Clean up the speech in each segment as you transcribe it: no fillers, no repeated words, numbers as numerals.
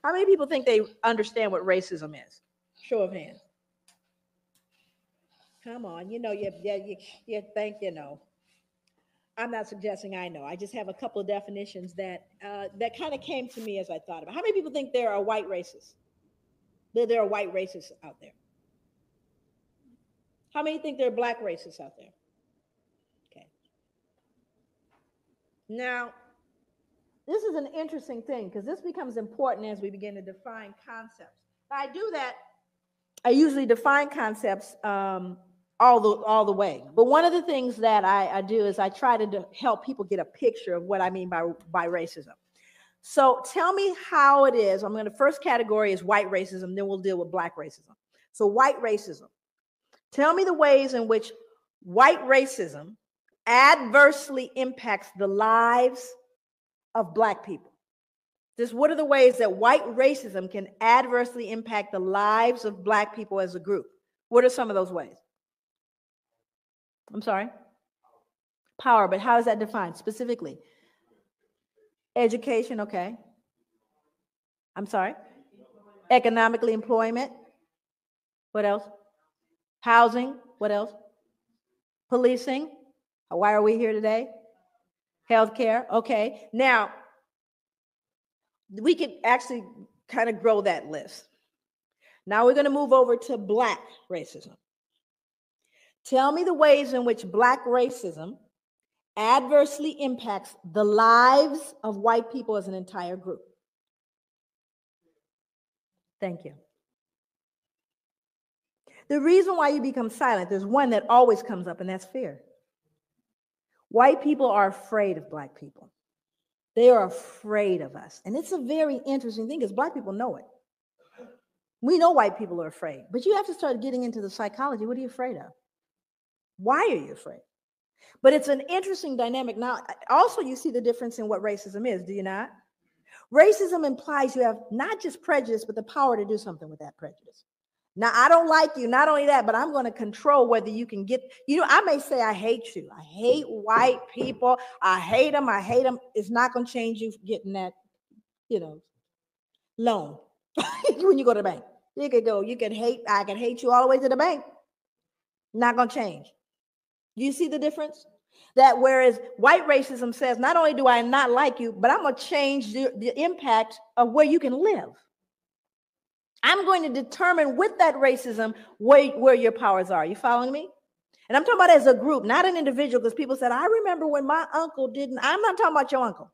How many people think they understand what racism is? Show of hands. Come on, you think you know. I'm not suggesting I know. I just have a couple of definitions that kind of came to me as I thought about. How many people think there are white racists? There are white racists out there. How many think there are black racists out there? Okay. Now, this is an interesting thing because this becomes important as we begin to define concepts. I do that. I usually define concepts all the way. But one of the things that I do is I try to help people get a picture of what I mean by racism. So tell me how it is. I'm going to first category is white racism, then we'll deal with black racism. So white racism. Tell me the ways in which white racism adversely impacts the lives of black people. Just what are the ways that white racism can adversely impact the lives of black people as a group? What are some of those ways? I'm sorry? Power, but how is that defined specifically? Education, okay. I'm sorry? Economically, employment. What else? Housing, what else? Policing. Why are we here today? Healthcare, okay. Now, we could actually kind of grow that list. Now we're going to move over to black racism. Tell me the ways in which black racism adversely impacts the lives of white people as an entire group. Thank you. The reason why you become silent, there's one that always comes up, and that's fear. White people are afraid of black people. They are afraid of us. And it's a very interesting thing because black people know it. We know white people are afraid, but you have to start getting into the psychology. What are you afraid of? Why are you afraid? But it's an interesting dynamic. Now, also, you see the difference in what racism is, do you not? Racism implies you have not just prejudice, but the power to do something with that prejudice. Now, I don't like you, not only that, but I'm going to control whether you can get, I may say I hate you. I hate white people. I hate them. It's not going to change you getting that, loan when you go to the bank. I can hate you all the way to the bank. Not going to change. Do you see the difference? That whereas white racism says, not only do I not like you, but I'm going to change the impact of where you can live. I'm going to determine with that racism where your powers are. You following me? And I'm talking about as a group, not an individual, because people said, I remember when my uncle didn't. I'm not talking about your uncle.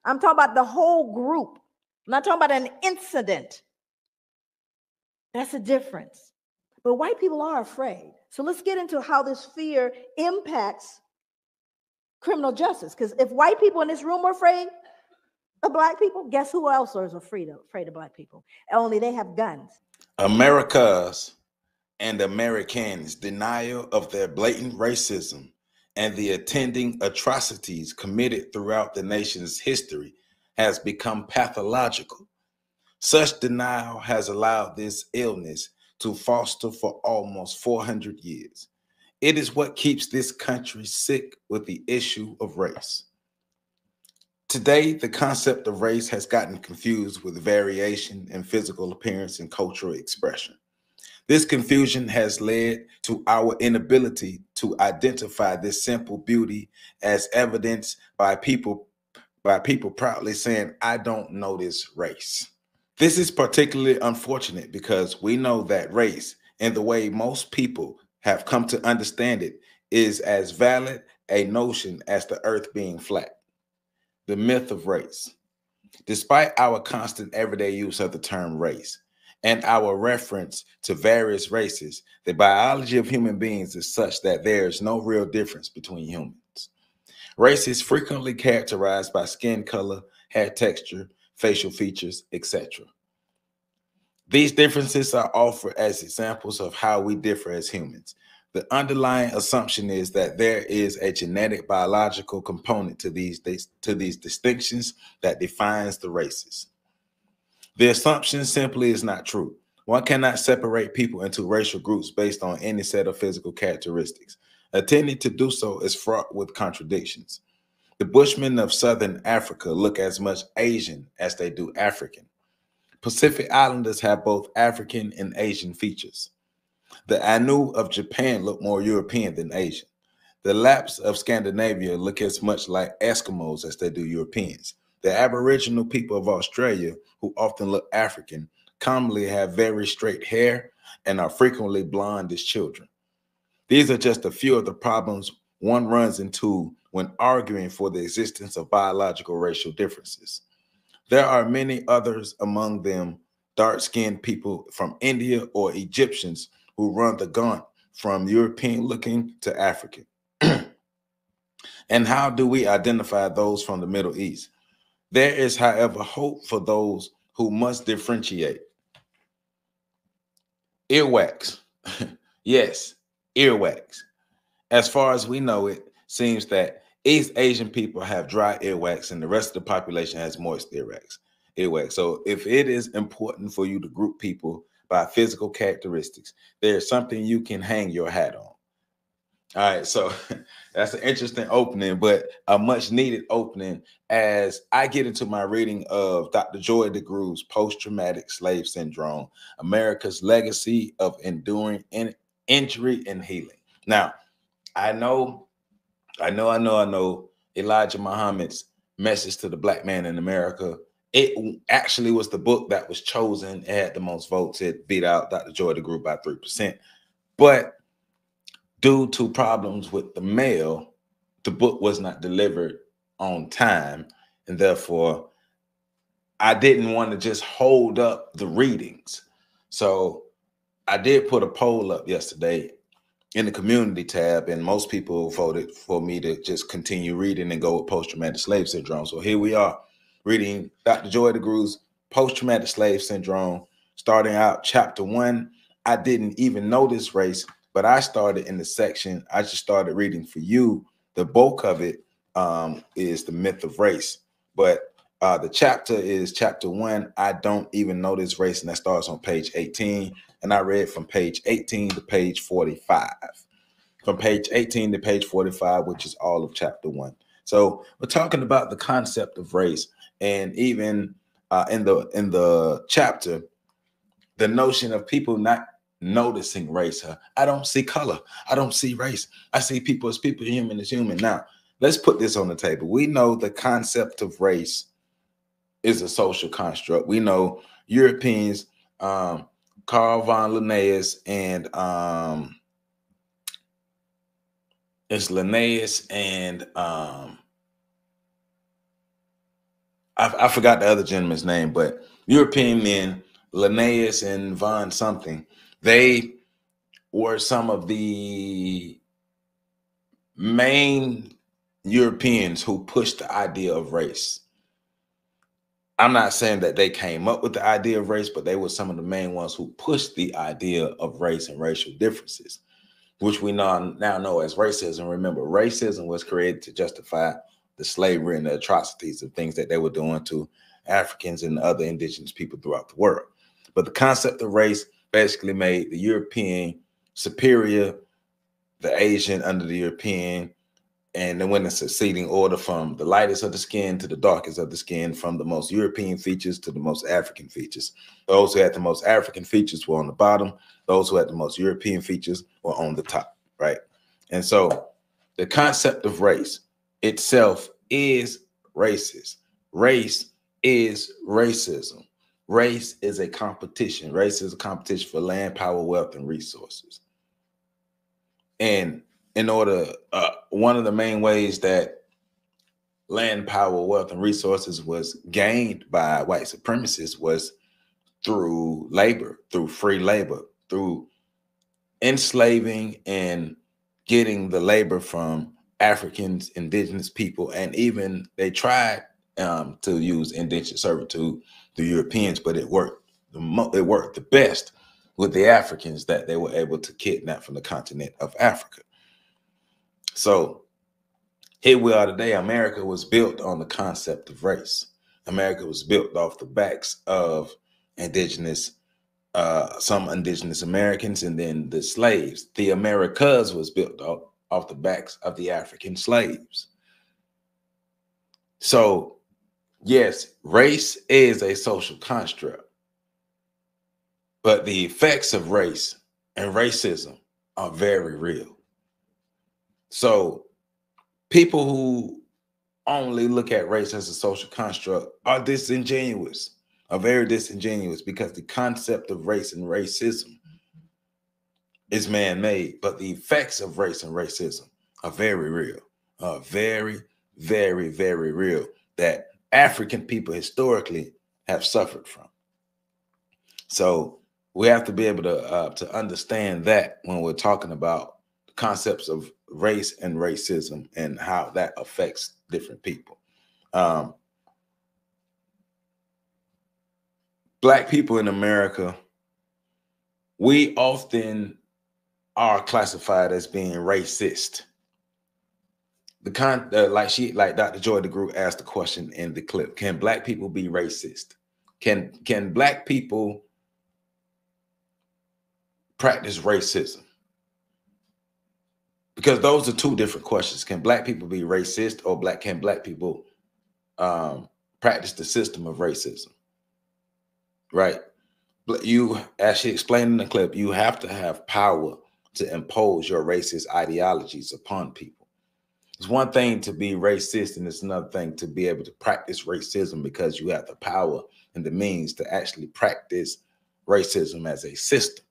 I'm talking about the whole group. I'm not talking about an incident. That's a difference. But white people are afraid. So let's get into how this fear impacts criminal justice. Because if white people in this room are afraid of black people, guess who else is afraid of black people? Only they have guns. America's and Americans' denial of their blatant racism and the attending atrocities committed throughout the nation's history has become pathological. Such denial has allowed this illness to foster for almost 400 years. It is what keeps this country sick with the issue of race. Today, the concept of race has gotten confused with variation in physical appearance and cultural expression. This confusion has led to our inability to identify this simple beauty as evidenced by people proudly saying, I don't know this race. This is particularly unfortunate because we know that race, in the way most people have come to understand it, is as valid a notion as the earth being flat. The myth of race. Despite our constant everyday use of the term race and our reference to various races, the biology of human beings is such that there is no real difference between humans. Race is frequently characterized by skin color, hair texture, facial features, etc. These differences are offered as examples of how we differ as humans. The underlying assumption is that there is a genetic biological component to these distinctions that defines the races. The assumption simply is not true. One cannot separate people into racial groups based on any set of physical characteristics. Attempting to do so is fraught with contradictions. The Bushmen of Southern Africa look as much Asian as they do African. Pacific Islanders have both African and Asian features. The Ainu of Japan look more European than Asian. The Lapps of Scandinavia look as much like Eskimos as they do Europeans. The Aboriginal people of Australia, who often look African, commonly have very straight hair and are frequently blonde as children. These are just a few of the problems one runs into when arguing for the existence of biological racial differences. There are many others, among them dark-skinned people from India or Egyptians who run the gaunt from European looking to African. And how do we identify those from the Middle East? There is, however, hope for those who must differentiate. Earwax. Yes, earwax. As far as we know, it seems that East Asian people have dry earwax and the rest of the population has moist earwax. So if it is important for you to group people by physical characteristics, there's something you can hang your hat on. All right, so that's an interesting opening, but a much needed opening as I get into my reading of Dr. Joy DeGroove's Post-Traumatic Slave Syndrome, America's Legacy of Enduring Injury and Healing. Now, I know Elijah Muhammad's Message to the Black Man in America. It actually was the book that was chosen. It had the most votes. It beat out Dr. Joy DeGroove by 3%. But due to problems with the mail, the book was not delivered on time. And therefore, I didn't want to just hold up the readings. So I did put a poll up yesterday in the community tab, and most people voted for me to just continue reading and go with post-traumatic slave syndrome. So here we are reading Dr. Joy DeGroove's Post-Traumatic Slave Syndrome, starting out chapter 1. I didn't even know this race, but I started in the section, I just started reading for you. The bulk of it is the myth of race, but the chapter is chapter 1. I don't even know this race, and that starts on page 18. And I read from page 18 to page 45. From page 18 to page 45, which is all of chapter 1. So we're talking about the concept of race, and even in the chapter, the notion of people not noticing race. I don't see color. I don't see race. I see people as people, human as human. Now, let's put this on the table. We know the concept of race is a social construct. We know Europeans, Carl von Linnaeus and it's Linnaeus and I forgot the other gentleman's name, but European men, Linnaeus and von something, they were some of the main Europeans who pushed the idea of race. I'm not saying that they came up with the idea of race, but they were some of the main ones who pushed the idea of race and racial differences, which we now know as racism. Remember, racism was created to justify the slavery and the atrocities of things that they were doing to Africans and other indigenous people throughout the world. But the concept of race basically made the European superior, the Asian under the European, and then when the succeeding order from the lightest of the skin to the darkest of the skin, from the most European features to the most African features. Those who had the most African features were on the bottom. Those who had the most European features were on the top, right? And so the concept of race itself is racist. Race is racism. Race is a competition. Race is a competition for land, power, wealth, and resources. And in order, one of the main ways that land, power, wealth, and resources was gained by white supremacists was through labor, through free labor, through enslaving and getting the labor from Africans, indigenous people, and even they tried to use indentured servitude to Europeans, but it worked. It worked the best with the Africans that they were able to kidnap from the continent of Africa. So here we are today. America was built on the concept of race. America was built off the backs of indigenous, some indigenous Americans, and then the slaves. The Americas was built off the backs of the African slaves. So yes, race is a social construct. But the effects of race and racism are very real. So people who only look at race as a social construct are disingenuous, are very disingenuous, because the concept of race and racism is man-made, but the effects of race and racism are very real, very, very, very real, that African people historically have suffered from. So we have to be able to understand that when we're talking about concepts of race and racism and how that affects different people. Black people in America, we often are classified as being racist. Like Dr. Joy DeGroot asked the question in the clip: can Black people be racist? Can Black people practice racism? Because those are two different questions. Can Black people be racist, or can Black people practice the system of racism? Right. You, as she explained in the clip, you have to have power to impose your racist ideologies upon people. It's one thing to be racist, and it's another thing to be able to practice racism, because you have the power and the means to actually practice racism as a system.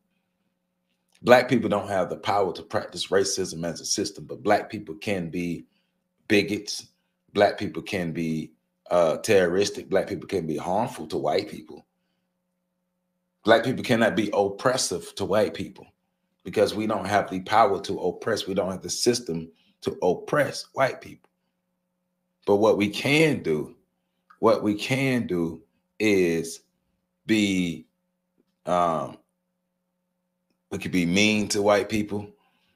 Black people don't have the power to practice racism as a system, but Black people can be bigots. Black people can be terroristic. Black people can be harmful to white people. Black people cannot be oppressive to white people, because we don't have the power to oppress. We don't have the system to oppress white people. But what we can do is be, we could be mean to white people.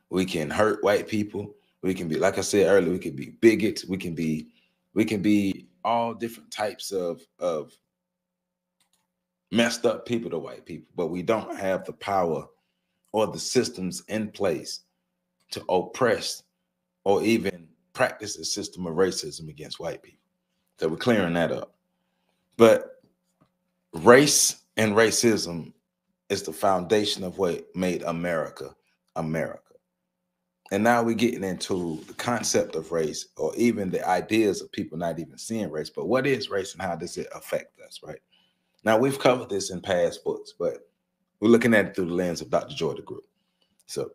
We can hurt white people. We can be, like I said earlier, we can be bigots. We can be all different types of messed up people to white people, but we don't have the power or the systems in place to oppress or even practice a system of racism against white people. So we're clearing that up. But race and racism is the foundation of what made America America. And now we're getting into the concept of race, or even the ideas of people not even seeing race. But what is race and how does it affect us, right? Now, we've covered this in past books, but we're looking at it through the lens of Dr. Joy DeGroot. So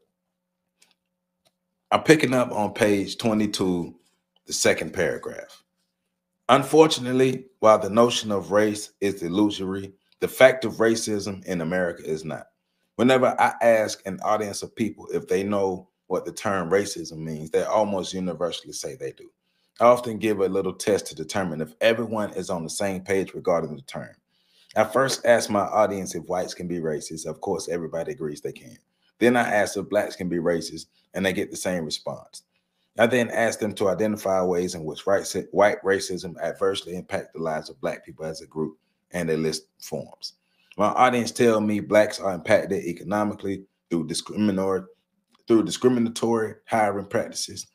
I'm picking up on page 22, the second paragraph. Unfortunately, while the notion of race is illusory, the fact of racism in America is not. Whenever I ask an audience of people if they know what the term racism means, they almost universally say they do. I often give a little test to determine if everyone is on the same page regarding the term. I first ask my audience if whites can be racist. Of course, everybody agrees they can. Then I ask if blacks can be racist, and they get the same response. I then ask them to identify ways in which white racism adversely impact the lives of Black people as a group, and a list forms. My audience tell me blacks are impacted economically through discriminatory hiring practices,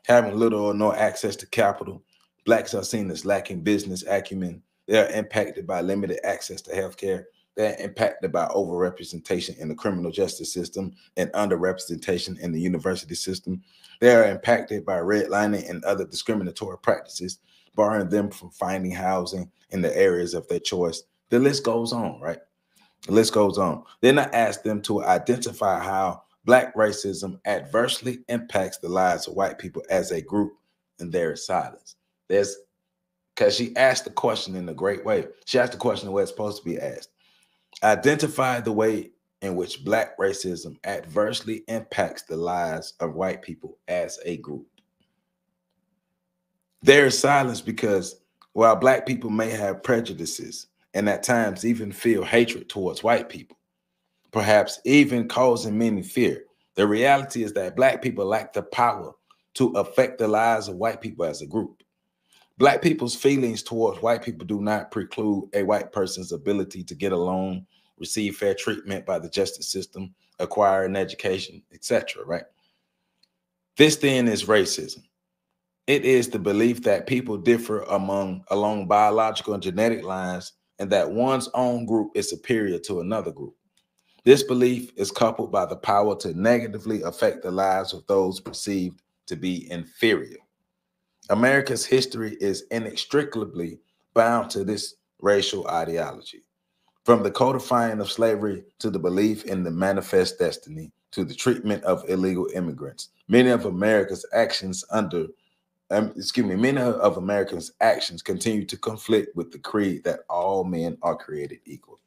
having little or no access to capital. Blacks are seen as lacking business acumen. They are impacted by limited access to healthcare. They're impacted by overrepresentation in the criminal justice system and underrepresentation in the university system. They are impacted by redlining and other discriminatory practices, barring them from finding housing in the areas of their choice. The list goes on, right? The list goes on. Then I asked them to identify how Black racism adversely impacts the lives of white people as a group, and there is silence. Because she asked the question in a great way. She asked the question the way it's supposed to be asked. Identify the way in which Black racism adversely impacts the lives of white people as a group. There is silence because while Black people may have prejudices and at times even feel hatred towards white people, perhaps even causing many fear, the reality is that Black people lack the power to affect the lives of white people as a group. Black people's feelings towards white people do not preclude a white person's ability to get a loan, receive fair treatment by the justice system, acquire an education, etc., right? This then is racism. It is the belief that people differ along biological and genetic lines, and that one's own group is superior to another group. This belief is coupled by the power to negatively affect the lives of those perceived to be inferior. America's history is inextricably bound to this racial ideology. From the codifying of slavery to the belief in the manifest destiny to the treatment of illegal immigrants, many of America's actions continue to conflict with the creed that all men are created equal.